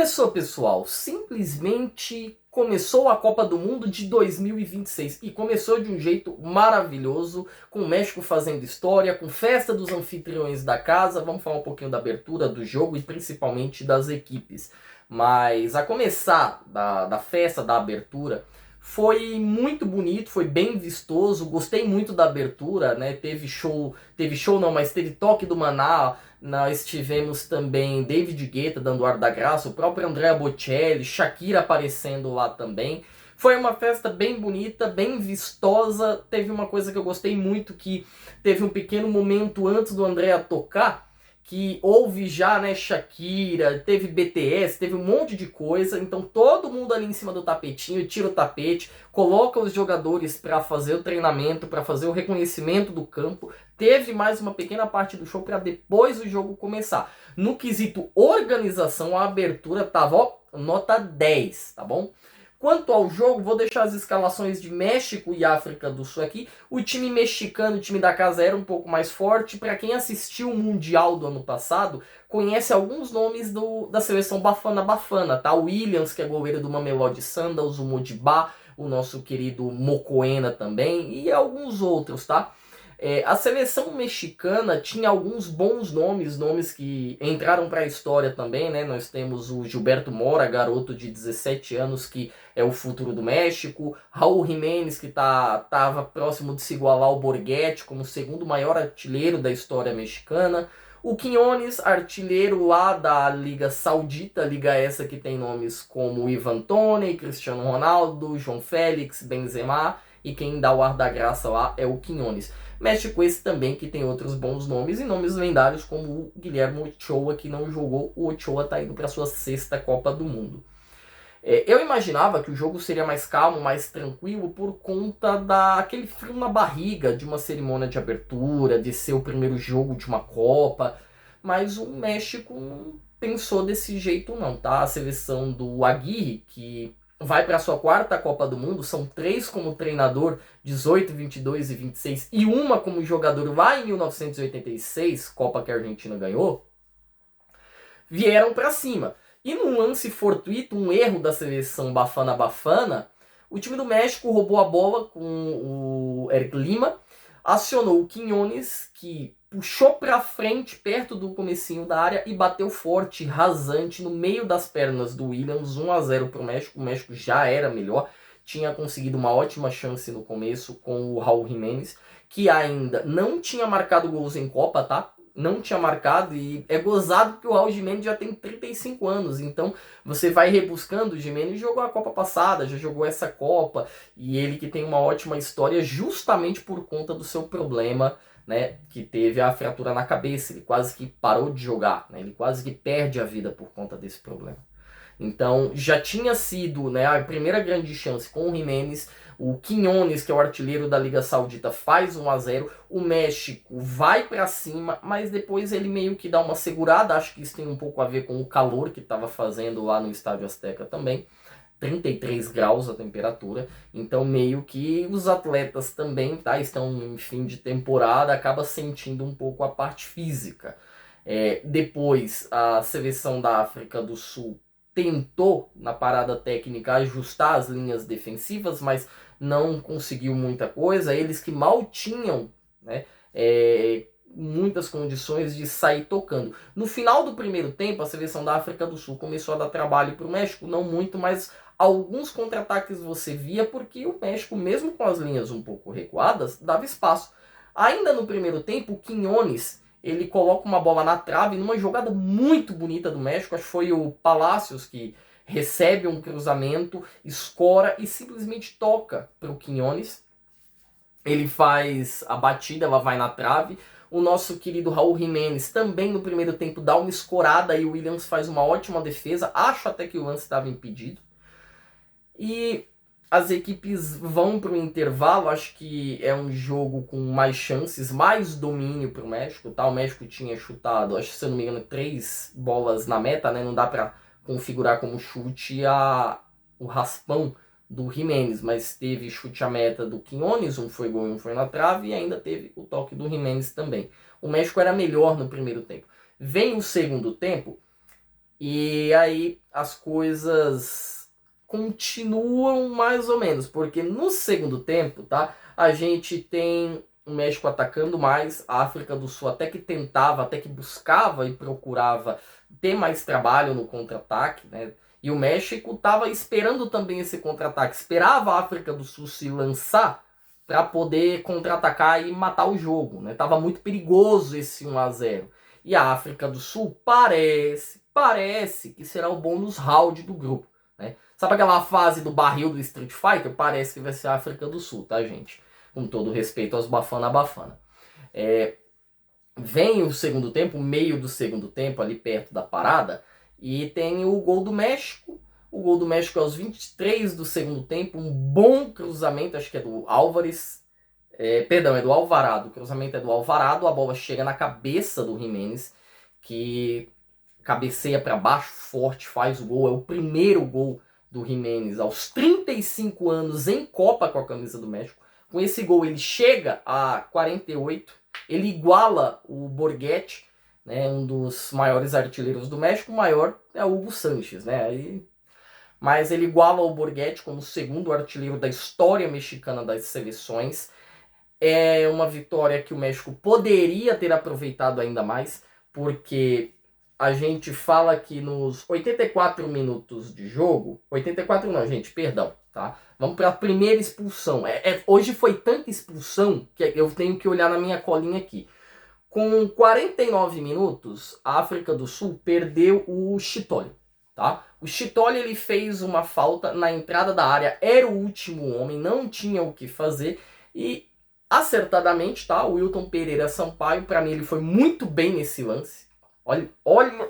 Começou, pessoal, simplesmente começou a Copa do Mundo de 2026 e começou de um jeito maravilhoso, com o México fazendo história, com festa dos anfitriões da casa. Vamos falar um pouquinho da abertura do jogo e principalmente das equipes. Mas a começar da festa, da abertura, foi muito bonito, foi bem vistoso, gostei muito da abertura, né? Teve show não, mas teve toque do Maná. Nós tivemos também David Guetta dando ar da graça, o próprio Andrea Bocelli, Shakira aparecendo lá também. Foi uma festa bem bonita, bem vistosa. Teve uma coisa que eu gostei muito, que teve um pequeno momento antes do Andrea tocar, que houve já, né, Shakira, teve BTS, teve um monte de coisa. Então todo mundo ali em cima do tapetinho tira o tapete, coloca os jogadores para fazer o treinamento, para fazer o reconhecimento do campo. Teve mais uma pequena parte do show para depois do jogo começar. No quesito organização, a abertura tava, ó, nota 10, tá bom? Quanto ao jogo, vou deixar as escalações de México e África do Sul aqui. O time mexicano, o time da casa, era um pouco mais forte. Para quem assistiu o Mundial do ano passado, conhece alguns nomes da seleção Bafana Bafana, tá? O Williams, que é goleiro do Mamelodi Sundowns, o Modibá, o nosso querido Mocoena também, e alguns outros, tá? A seleção mexicana tinha alguns bons nomes que entraram para a história também, né? Nós temos o Gilberto Mora, garoto de 17 anos, que é o futuro do México. Raul Jiménez, que estava próximo de se igualar ao Borghetti como o segundo maior artilheiro da história mexicana. O Quiñones, artilheiro lá da Liga Saudita, liga essa que tem nomes como Ivan Toney, Cristiano Ronaldo, João Félix, Benzema, e quem dá o ar da graça lá é o Quiñones. México esse também, que tem outros bons nomes, e nomes lendários como o Guilherme Ochoa, que não jogou. O Ochoa está indo para sua 6ª Copa do Mundo. Eu imaginava que o jogo seria mais calmo, mais tranquilo, por conta daquele frio na barriga de uma cerimônia de abertura, de ser o primeiro jogo de uma Copa, mas o México não pensou desse jeito não, tá? A seleção do Aguirre, que vai para a sua 4ª Copa do Mundo, são 3 como treinador, 18, 22 e 26, e uma como jogador lá em 1986, Copa que a Argentina ganhou, vieram para cima. E num lance fortuito, um erro da seleção Bafana Bafana, o time do México roubou a bola com o Eric Lima, acionou o Quiñones, que puxou para frente, perto do comecinho da área, e bateu forte, rasante, no meio das pernas do Williams, 1-0 para o México. O México já era melhor, tinha conseguido uma ótima chance no começo com o Raul Jiménez, que ainda não tinha marcado gols em Copa, tá? Não tinha marcado, e é gozado que o Raul Jiménez já tem 35 anos, então você vai rebuscando. O Jiménez jogou a Copa passada, já jogou essa Copa, e ele que tem uma ótima história justamente por conta do seu problema, né, que teve a fratura na cabeça. Ele quase que parou de jogar, né, ele quase que perde a vida por conta desse problema. Então já tinha sido, né, a primeira grande chance com o Jiménez. O Quiñones, que é o artilheiro da Liga Saudita, faz 1-0. O México vai para cima, mas depois ele meio que dá uma segurada. Acho que isso tem um pouco a ver com o calor que estava fazendo lá no Estádio Azteca também. 33 graus a temperatura. Então meio que os atletas também, tá, estão em fim de temporada, acaba sentindo um pouco a parte física. Depois a seleção da África do Sul tentou, na parada técnica, ajustar as linhas defensivas, mas não conseguiu muita coisa. Eles que mal tinham, né, muitas condições de sair tocando. No final do primeiro tempo, a seleção da África do Sul começou a dar trabalho para o México, não muito, mas alguns contra-ataques você via, porque o México, mesmo com as linhas um pouco recuadas, dava espaço. Ainda no primeiro tempo, o Quiñones, ele coloca uma bola na trave numa jogada muito bonita do México. Acho que foi o Palacios que recebe um cruzamento, escora e simplesmente toca para o Quiñones. Ele faz a batida, ela vai na trave. O nosso querido Raul Jiménez também no primeiro tempo dá uma escorada e o Williams faz uma ótima defesa. Acho até que o lance estava impedido. E as equipes vão para o intervalo. Acho que é um jogo com mais chances, mais domínio para o México, tá? O México tinha chutado, acho que, se eu não me engano, 3 bolas na meta, né? Não dá para configurar como chute o raspão do Jiménez, mas teve chute à meta do Quiñones, um foi gol e um foi na trave, e ainda teve o toque do Jiménez também. O México era melhor no primeiro tempo. Vem o segundo tempo, E aí as coisas continuam mais ou menos, porque no segundo tempo, tá? A gente tem o México atacando mais, a África do Sul até que tentava, até que buscava e procurava ter mais trabalho no contra-ataque, né? E o México estava esperando também esse contra-ataque, esperava a África do Sul se lançar para poder contra-atacar e matar o jogo, né? Tava muito perigoso esse 1-0. E a África do Sul parece que será o bônus round do grupo, né? Sabe aquela fase do barril do Street Fighter? Parece que vai ser a África do Sul, tá, gente? Com todo respeito aos Bafana Bafana. Vem o segundo tempo, o meio do segundo tempo, ali perto da parada, e tem o gol do México. O gol do México é aos 23 do segundo tempo, um bom cruzamento, acho que é do Álvares. Perdão, é do Alvarado. O cruzamento é do Alvarado, a bola chega na cabeça do Jiménez, que cabeceia para baixo, forte, faz o gol. É o primeiro gol do Jiménez aos 35 anos em Copa com a camisa do México. Com esse gol ele chega a 48, ele iguala o Borghetti, né, um dos maiores artilheiros do México. O maior é o Hugo Sánchez, né? Mas ele iguala o Borghetti como o segundo artilheiro da história mexicana das seleções. É uma vitória que o México poderia ter aproveitado ainda mais, porque a gente fala que nos 84 minutos de jogo... 84 não, gente, perdão, tá? Vamos para a primeira expulsão. Hoje foi tanta expulsão que eu tenho que olhar na minha colinha aqui. Com 49 minutos, a África do Sul perdeu o Chitole, tá? O Chitole, ele fez uma falta na entrada da área, era o último homem, não tinha o que fazer, e acertadamente, tá? O Wilton Pereira Sampaio, para mim, ele foi muito bem nesse lance. Olha,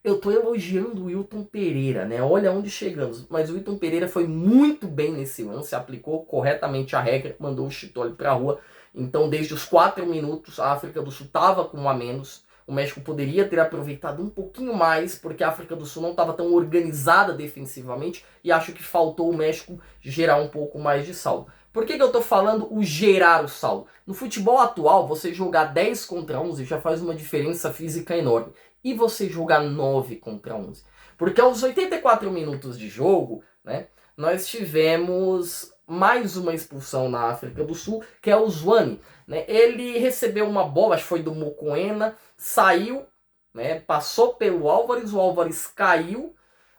eu tô elogiando o Wilton Pereira, né? Olha onde chegamos. Mas o Wilton Pereira foi muito bem nesse lance, aplicou corretamente a regra, mandou o Chitole pra rua. Então, desde os 4 minutos, a África do Sul estava com 1 a menos. O México poderia ter aproveitado um pouquinho mais, porque a África do Sul não estava tão organizada defensivamente, e acho que faltou o México gerar um pouco mais de saldo. Por que eu estou falando o gerar o saldo? No futebol atual, você jogar 10 contra 11 já faz uma diferença física enorme. E você jogar 9 contra 11? Porque aos 84 minutos de jogo, né, nós tivemos mais uma expulsão na África do Sul, que é o Zwane, né? Ele recebeu uma bola, acho que foi do Mokoena, saiu, né, passou pelo Álvares, o Álvares caiu,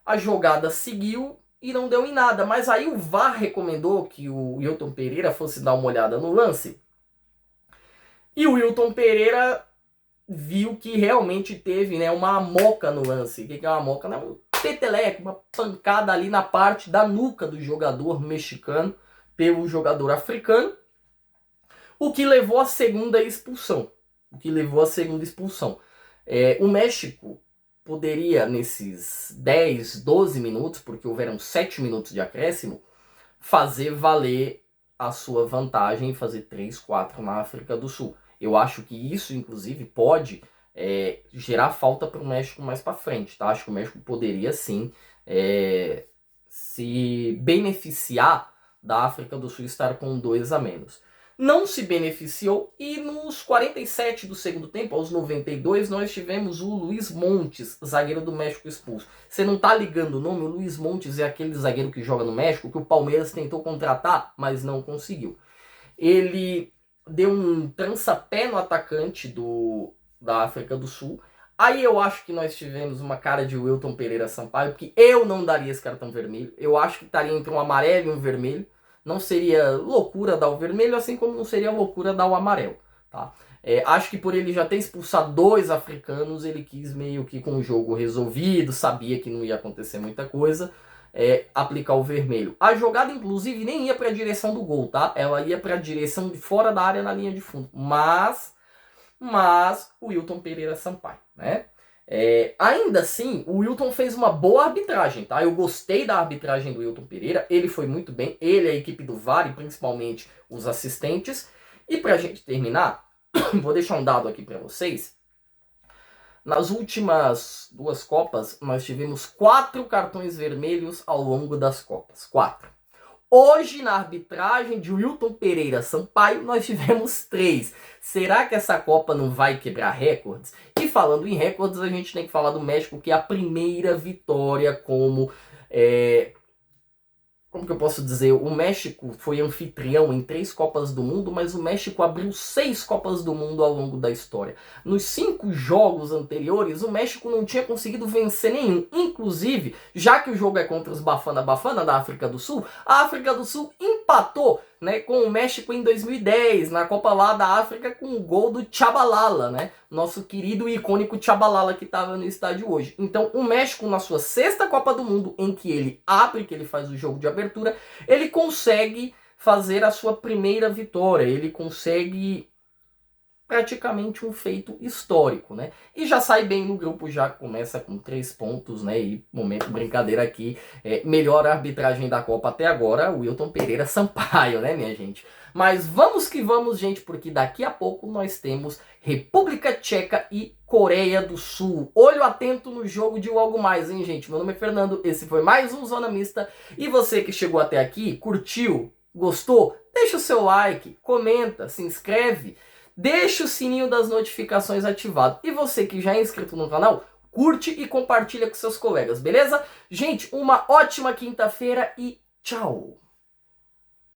a jogada seguiu e não deu em nada. Mas aí o VAR recomendou que o Wilton Pereira fosse dar uma olhada no lance. E o Wilton Pereira viu que realmente teve, né, uma amoca no lance. O que é uma amoca? Né? Um peteleco, uma pancada ali na parte da nuca do jogador mexicano pelo jogador africano, o que levou à segunda expulsão. O México poderia, nesses 10, 12 minutos, porque houveram 7 minutos de acréscimo, fazer valer a sua vantagem e fazer 3, 4 na África do Sul. Eu acho que isso, inclusive, pode gerar falta para o México mais para frente, tá? Acho que o México poderia, sim, se beneficiar da África do Sul estar com 2 a menos. Não se beneficiou e nos 47 do segundo tempo, aos 92, nós tivemos o Luiz Montes, zagueiro do México, expulso. Você não tá ligando o nome? O Luiz Montes é aquele zagueiro que joga no México, que o Palmeiras tentou contratar, mas não conseguiu. Ele deu um trança-pé no atacante da África do Sul. Aí eu acho que nós tivemos uma cara de Wilton Pereira Sampaio, porque eu não daria esse cartão vermelho. Eu acho que estaria entre um amarelo e um vermelho. Não seria loucura dar o vermelho, assim como não seria loucura dar o amarelo, tá? Acho que por ele já ter expulsado 2 africanos, ele quis meio que com o jogo resolvido, sabia que não ia acontecer muita coisa, aplicar o vermelho. A jogada, inclusive, nem ia para a direção do gol, tá? Ela ia para a direção de fora da área na linha de fundo. Mas o Wilton Pereira Sampaio, né? Ainda assim, o Wilton fez uma boa arbitragem, tá? Eu gostei da arbitragem do Wilton Pereira, ele foi muito bem, ele, a equipe do VAR e principalmente os assistentes. E pra gente terminar, vou deixar um dado aqui pra vocês. Nas últimas 2 Copas, nós tivemos 4 cartões vermelhos ao longo das Copas. 4. Hoje, na arbitragem de Wilton Pereira Sampaio, nós tivemos 3. Será que essa Copa não vai quebrar recordes? E falando em recordes, a gente tem que falar do México, que é a primeira vitória como que eu posso dizer? O México foi anfitrião em 3 Copas do Mundo, mas o México abriu 6 Copas do Mundo ao longo da história. Nos 5 jogos anteriores, o México não tinha conseguido vencer nenhum. Inclusive, já que o jogo é contra os Bafana Bafana da África do Sul, a África do Sul empatou, né, com o México em 2010, na Copa lá da África, com o gol do Tchabalala, né? Nosso querido e icônico Tchabalala que estava no estádio hoje. Então, o México, na sua 6ª Copa do Mundo, em que ele abre, que ele faz o jogo de abertura, ele consegue fazer a sua primeira vitória, ele consegue praticamente um feito histórico, né? E já sai bem no grupo, já começa com 3 pontos, né? E momento brincadeira aqui, melhor arbitragem da Copa até agora, o Wilton Pereira Sampaio, né, minha gente? Mas vamos que vamos, gente, porque daqui a pouco nós temos República Tcheca e Coreia do Sul. Olho atento no jogo de logo mais, hein, gente? Meu nome é Fernando, esse foi mais um Zona Mista. E você que chegou até aqui, curtiu, gostou? Deixa o seu like, comenta, se inscreve. Deixa o sininho das notificações ativado. E você que já é inscrito no canal, curte e compartilha com seus colegas, beleza? Gente, uma ótima quinta-feira e tchau!